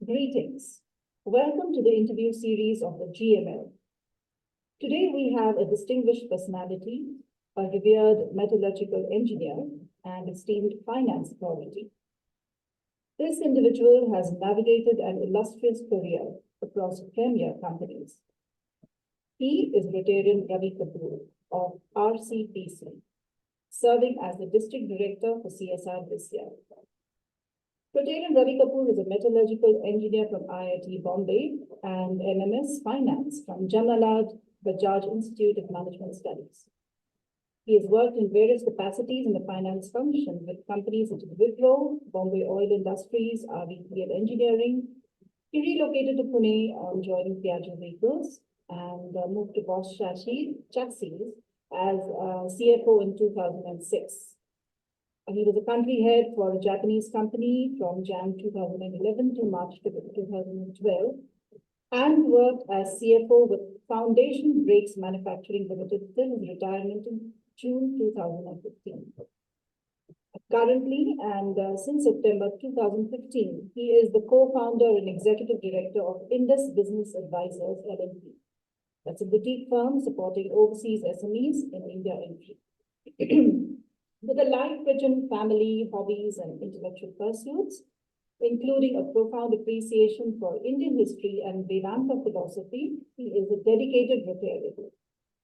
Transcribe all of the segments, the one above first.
Greetings. Welcome to the interview series of the GML. Today we have a distinguished personality, a revered metallurgical engineer, and esteemed finance authority. This individual has navigated an illustrious career across premier companies. He is Rotarian Ravi Kapoor of RCPC, serving as the District Director for CSR this year. Patil Ravi Kapoor is a metallurgical engineer from IIT Bombay and MMS Finance from Jamalad Bajaj Institute of Management Studies. He has worked in various capacities in the finance function with companies such as Wipro, Bombay Oil Industries, RVPL Engineering. He relocated to Pune on joining Piaggio Vehicles and moved to Bosch Chassis as CFO in 2006. He was a country head for a Japanese company from Jan 2011 to March 2012 and worked as CFO with Foundation Brakes Manufacturing Limited till his retirement in June 2015. Currently, and since September 2015, he is the co-founder and executive director of Indus Business Advisors LLP. That's a boutique firm supporting overseas SMEs in India and with a life-rich in family, hobbies, and intellectual pursuits, including a profound appreciation for Indian history and Vedanta philosophy, he is a dedicated Rotarian,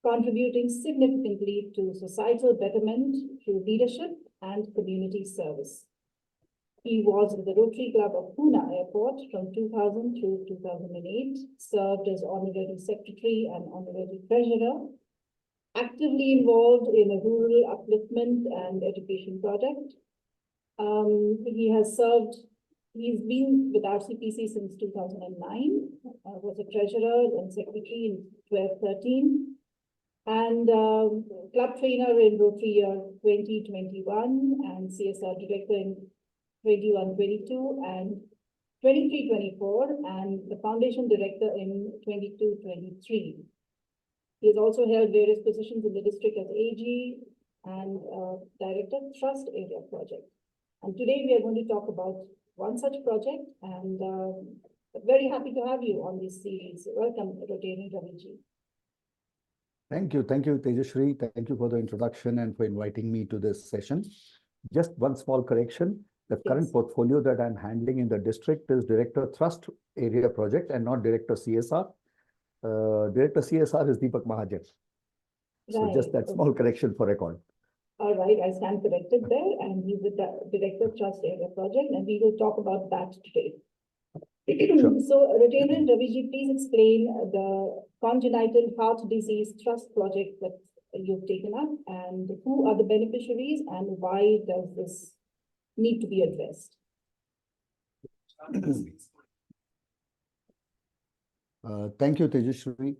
contributing significantly to societal betterment through leadership and community service. He was with the Rotary Club of Pune Airport from 2000 to 2008, served as Honorary Secretary and Honorary Treasurer, actively involved in a rural upliftment and education project. He's been with RCPC since 2009, was a treasurer and secretary in 12-13, and club trainer in Rotary year 2021 and CSR director in 21-22 and 23-24 and the foundation director in 22-23. He has also held various positions in the district as AG and Director Trust Area Project. And today we are going to talk about one such project, and very happy to have you on this series. Welcome, Rotarian Raviji. Thank you, Tejashree. Thank you for the introduction and for inviting me to this session. Just one small correction. The current portfolio that I'm handling in the district is Director Trust Area Project and not Director CSR. Director CSR is Deepak Mahajan. So just that small correction for record. All right, I stand corrected there, and he's the Director of Trust Area Project, and we will talk about that today. Sure. So, Rotarian Raviji, please explain the congenital heart disease trust project that you've taken up, and who are the beneficiaries, and why does this need to be addressed? Thank you, Tejashree.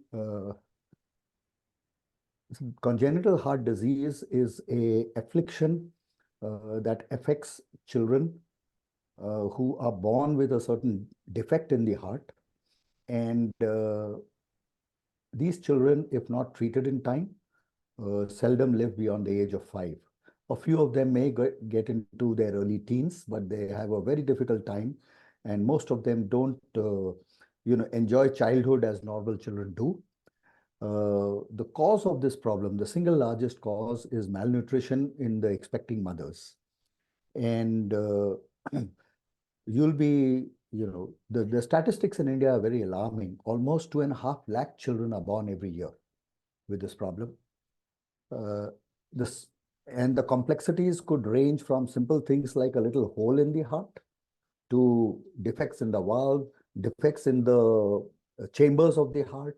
Congenital heart disease is an affliction that affects children who are born with a certain defect in the heart. And these children, if not treated in time, seldom live beyond the age of 5. A few of them may get into their early teens, but they have a very difficult time. And most of them don't enjoy childhood as normal children do. The cause of this problem, the single largest cause, is malnutrition in the expecting mothers. And you'll be, the statistics in India are very alarming. Almost 2.5 lakh children are born every year with this problem. And the complexities could range from simple things like a little hole in the heart to defects in the valve, defects in the chambers of the heart,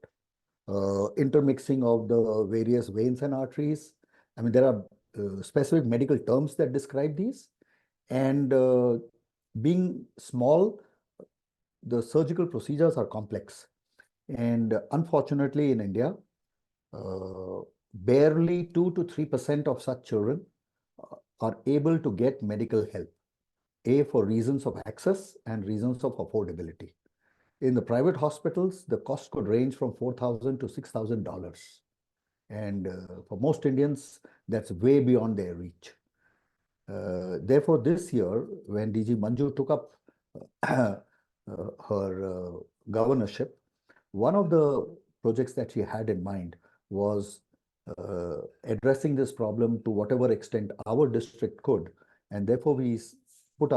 intermixing of the various veins and arteries. I mean, there are specific medical terms that describe these. And being small, the surgical procedures are complex. And unfortunately, in India, barely 2 to 3% of such children are able to get medical help, for reasons of access and reasons of affordability. In the private hospitals, the cost could range from $4,000 to $6,000. And for most Indians, that's way beyond their reach. Therefore, this year, when DG Manju took up her governorship, one of the projects that she had in mind was addressing this problem to whatever extent our district could, and therefore we put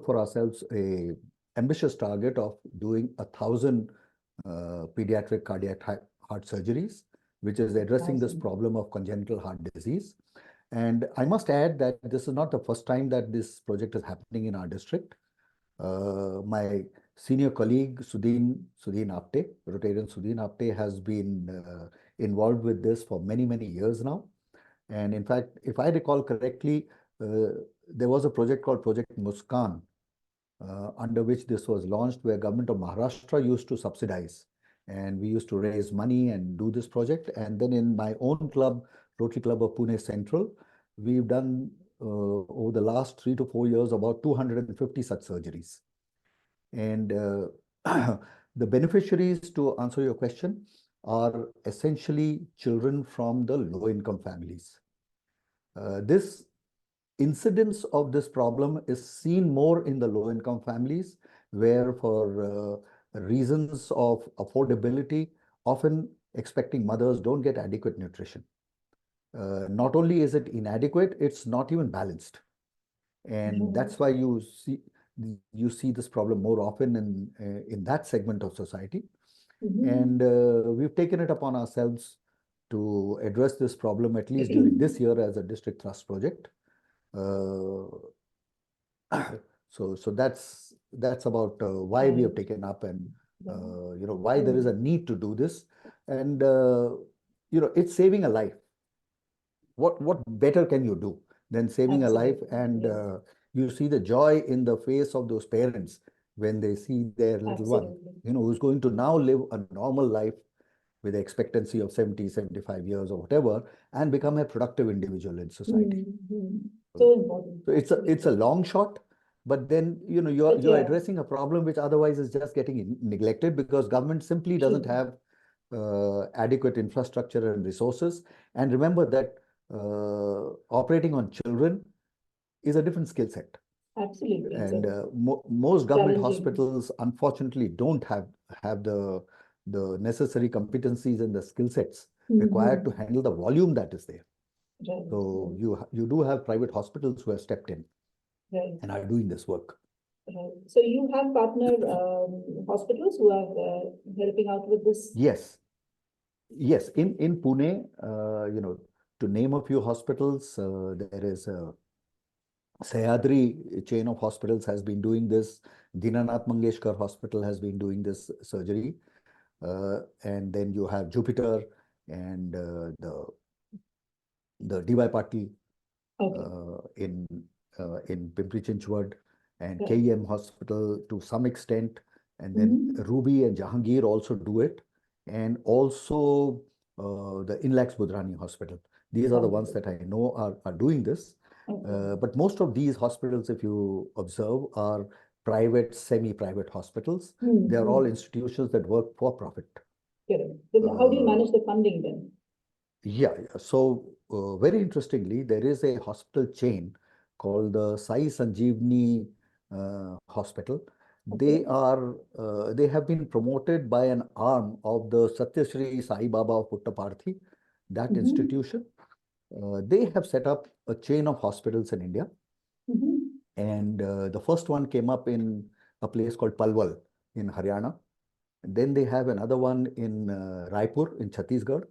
for ourselves a ambitious target of doing 1,000 pediatric cardiac heart surgeries, which is addressing this problem of congenital heart disease. And I must add that this is not the first time that this project is happening in our district. My senior colleague Sudhin Apte, Rotarian Sudhin Apte, has been involved with this for many, many years now. And in fact, if I recall correctly, there was a project called Project Muskan, under which this was launched, where government of Maharashtra used to subsidize. And we used to raise money and do this project. And then in my own club, Rotary Club of Pune Central, we've done over the last 3 to 4 years about 250 such surgeries. And the beneficiaries, to answer your question, are essentially children from the low-income families. This incidence of this problem is seen more in the low-income families, where for reasons of affordability, often expecting mothers don't get adequate nutrition. Not only is it inadequate, it's not even balanced. And that's why you see this problem more often in that segment of society. And we've taken it upon ourselves to address this problem, at least during this year, as a district thrust project. So that's about why we have taken up, and why there is a need to do this. And it's saving a life. What better can you do than saving a life? And you see the joy in the face of those parents when they see their little one, who's going to now live a normal life with the expectancy of 70, 75 years or whatever, and become a productive individual in society. So important. So it's a long shot, but then you're addressing a problem which otherwise is just getting neglected, because government simply doesn't have adequate infrastructure and resources. And remember that operating on children is a different skill set. Absolutely. And most government hospitals, unfortunately, don't have the necessary competencies and the skill sets required to handle the volume that is there. So you do have private hospitals who have stepped in and are doing this work. So you have partner hospitals who are helping out with this? Yes. In Pune, to name a few hospitals, there is Sahyadri chain of hospitals has been doing this. Dinanath Mangeshkar Hospital has been doing this surgery. And then you have Jupiter and the D.Y. Patil in Pimpri Chinchwad, and KEM Hospital to some extent. And then Ruby and Jahangir also do it. And also the Inlax Budrani Hospital. These are the ones that I know are doing this. But most of these hospitals, if you observe, are private, semi-private hospitals. They are all institutions that work for profit. How do you manage the funding then? Yeah. So very interestingly, there is a hospital chain called the Sai Sanjeevani Hospital. They have been promoted by an arm of the Satyashree Sai Baba of Puttaparthi, that institution. They have set up a chain of hospitals in India. And the first one came up in a place called Palwal in Haryana. And then they have another one in Raipur in Chhattisgarh.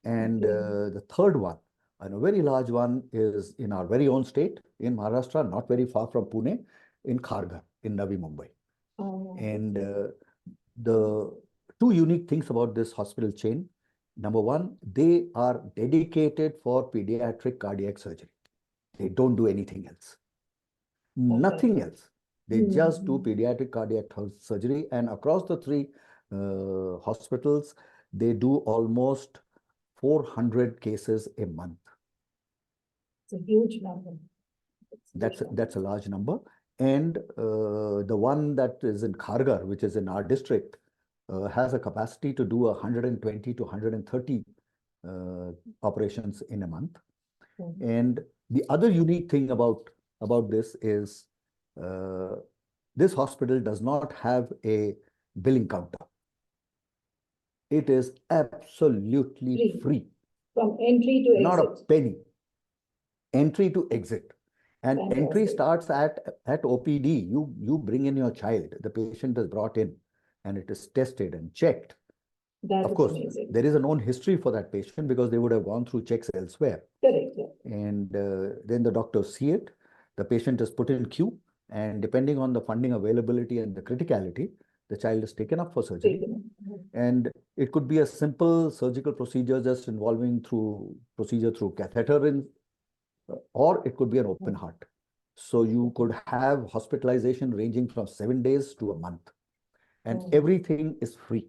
And the third one, and a very large one, is in our very own state, in Maharashtra, not very far from Pune, in Kharghar, in Navi Mumbai. And the two unique things about this hospital chain: number one, they are dedicated for pediatric cardiac surgery. They don't do anything else. Nothing else. They just do pediatric cardiac surgery. And across the three hospitals, they do almost 400 cases a month. It's a huge number. That's a large number. And the one that is in Kharghar, which is in our district, has a capacity to do 120 to 130 operations in a month. And the other unique thing about this is This hospital does not have a billing counter. It is absolutely Free. free. From entry to Not a exit. penny. Entry to exit. And entry Fantastic. starts at OPD. You bring in your child. The patient is brought in and it is tested and checked. That Of is course, amazing. there is a known history for that patient because they would have gone through checks elsewhere. Correct. Yeah. And then the doctors see it. The patient is put in queue. And depending on the funding availability and the criticality, the child is taken up for surgery. And it could be a simple surgical procedure just involving procedure through catheter in, or it could be an open heart. So you could have hospitalization ranging from 7 days to a month. And everything is free.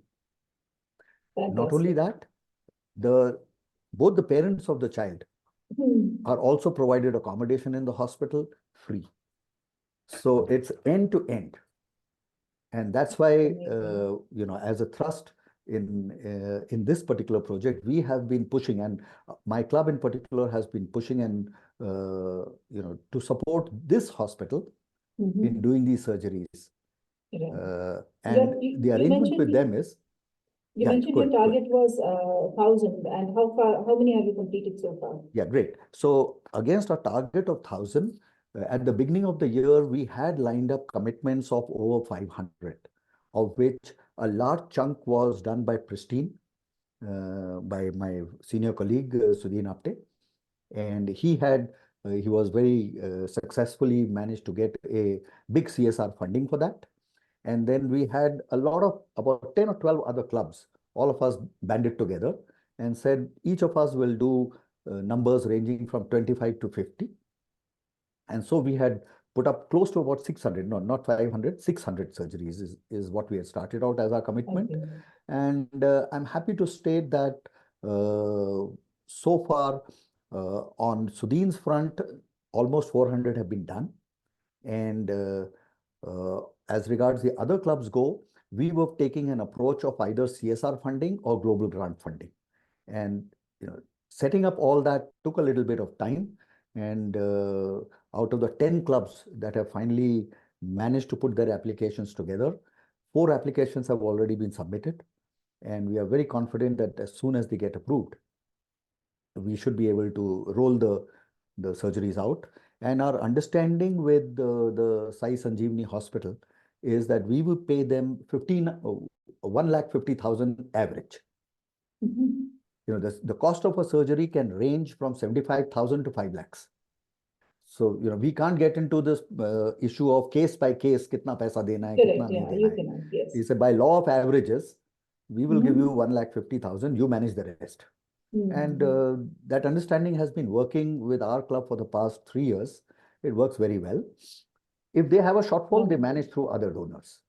Fantastic. Not only that, both the parents of the child are also provided accommodation in the hospital free. So it's end to end. And that's why, as a trust in this particular project, we have been pushing, and my club in particular has been pushing and, to support this hospital in doing these surgeries. And the arrangement with them is, you mentioned your target was 1,000, and how many have you completed so far? Yeah, great. So against our target of 1,000, at the beginning of the year, we had lined up commitments of over 500, of which a large chunk was done by Pristine, by my senior colleague, Sudhin Apte. And he was very successfully managed to get a big CSR funding for that. And then we had about 10 or 12 other clubs, all of us banded together and said, each of us will do numbers ranging from 25 to 50. And so we had put up close to about 600, no, not 500, 600 surgeries is what we had started out as our commitment. Okay. And I'm happy to state that so far on Sudhin's front, almost 400 have been done. And as regards the other clubs go, we were taking an approach of either CSR funding or global grant funding. And setting up all that took a little bit of time. And out of the 10 clubs that have finally managed to put their applications together, 4 applications have already been submitted. And we are very confident that as soon as they get approved, we should be able to roll the surgeries out. And our understanding with the Sai Sanjeevani Hospital is that we will pay them 1,50,000 average. The cost of a surgery can range from 75,000 to 5 lakhs. So, we can't get into this issue of case by case, kitna paisa dena hai, kitna nahi dena hai. Yes. He said, by law of averages, we will give you 1,50,000, you manage the rest. And that understanding has been working with our club for the past 3 years. It works very well. If they have a shortfall, they manage through other donors.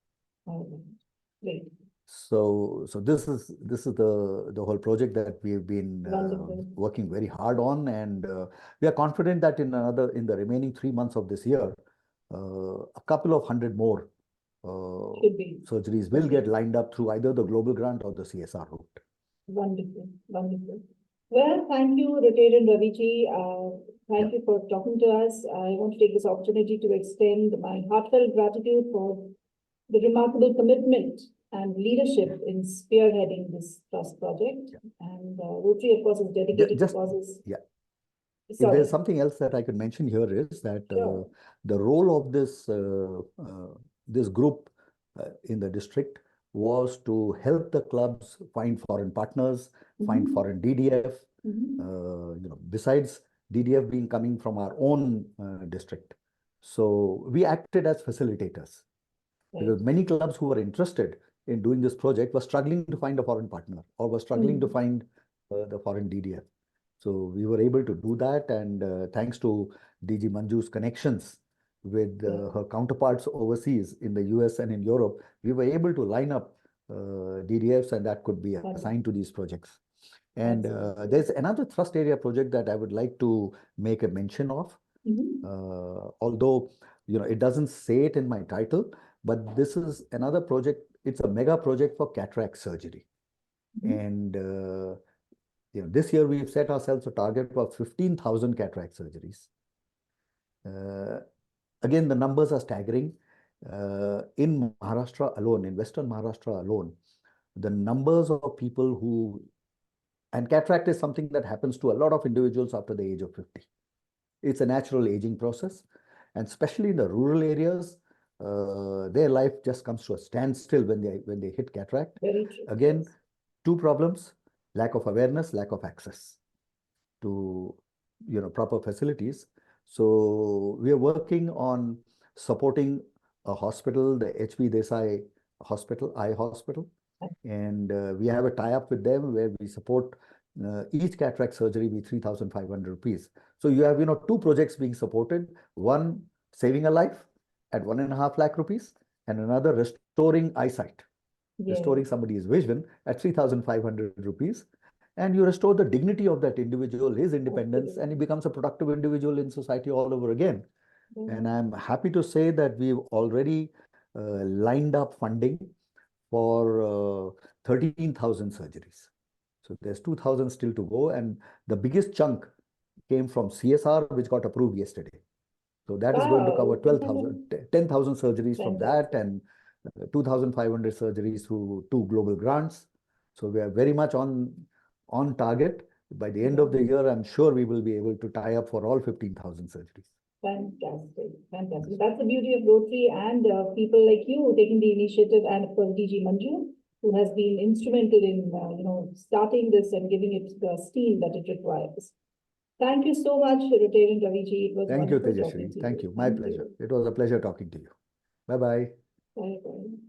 Great. So this is the whole project that we've been working very hard on, and we are confident that in the remaining 3 months of this year, a couple of hundred more surgeries will get lined up through either the global grant or the CSR route. Wonderful, wonderful. Well, thank you, Retired Raviji. Thank you for talking to us. I want to take this opportunity to extend my heartfelt gratitude for the remarkable commitment and leadership in spearheading this trust project. And Rotary, of course, is dedicated to causes. Yeah. If there's something else that I could mention here is that the role of this group in the district was to help the clubs find foreign partners, find foreign DDF. Besides DDF being coming from our own district. So we acted as facilitators. Because many clubs who were interested in doing this project were struggling to find a foreign partner or were struggling to find the foreign DDF. So we were able to do that, and thanks to DG Manju's connections with her counterparts overseas in the US and in Europe, we were able to line up DDFs, and that could be assigned to these projects. And there's another thrust area project that I would like to make a mention of. Although, it doesn't say it in my title, but this is another project. It's a mega project for cataract surgery. And this year we've set ourselves a target of 15,000 cataract surgeries. Again, the numbers are staggering. In Maharashtra alone, in Western Maharashtra alone, the numbers of people who, and cataract is something that happens to a lot of individuals after the age of 50. It's a natural aging process, and especially in the rural areas, their life just comes to a standstill when they hit cataract. Very true. Again, Yes. two problems: lack of awareness, lack of access to proper facilities. So we are working on supporting a hospital, the HB Desai Hospital, Eye Hospital, and we have a tie-up with them where we support each cataract surgery with 3,500 rupees. So you have two projects being supported: one saving a life at 1.5 lakh rupees, and another restoring eyesight, restoring Yes. somebody's vision at 3,500 rupees. And you restore the dignity of that individual, his independence, and he Absolutely. becomes a productive individual in society all over again. And Mhm. I'm happy to say that we've already lined up funding for 13,000 surgeries. So there's 2,000 still to go. And the biggest chunk came from CSR, which got approved yesterday. So that is going to cover Wow. 10,000 surgeries from that, Fantastic. and 2,500 surgeries through two global grants. So we are very much on target. By the end Yeah. of the year, I'm sure we will be able to tie up for all 15,000 surgeries. Fantastic. Fantastic. That's the beauty of Rotary and people like you taking the initiative, and of course DG Manju, who has been instrumental in starting this and giving it the steam that it requires. Thank you so much, Rotarian Raviji. It was Thank you, wonderful talking Tejashree. to Thank you. you. My Thank pleasure. you. It was a pleasure talking to you. Bye-bye. Bye bye.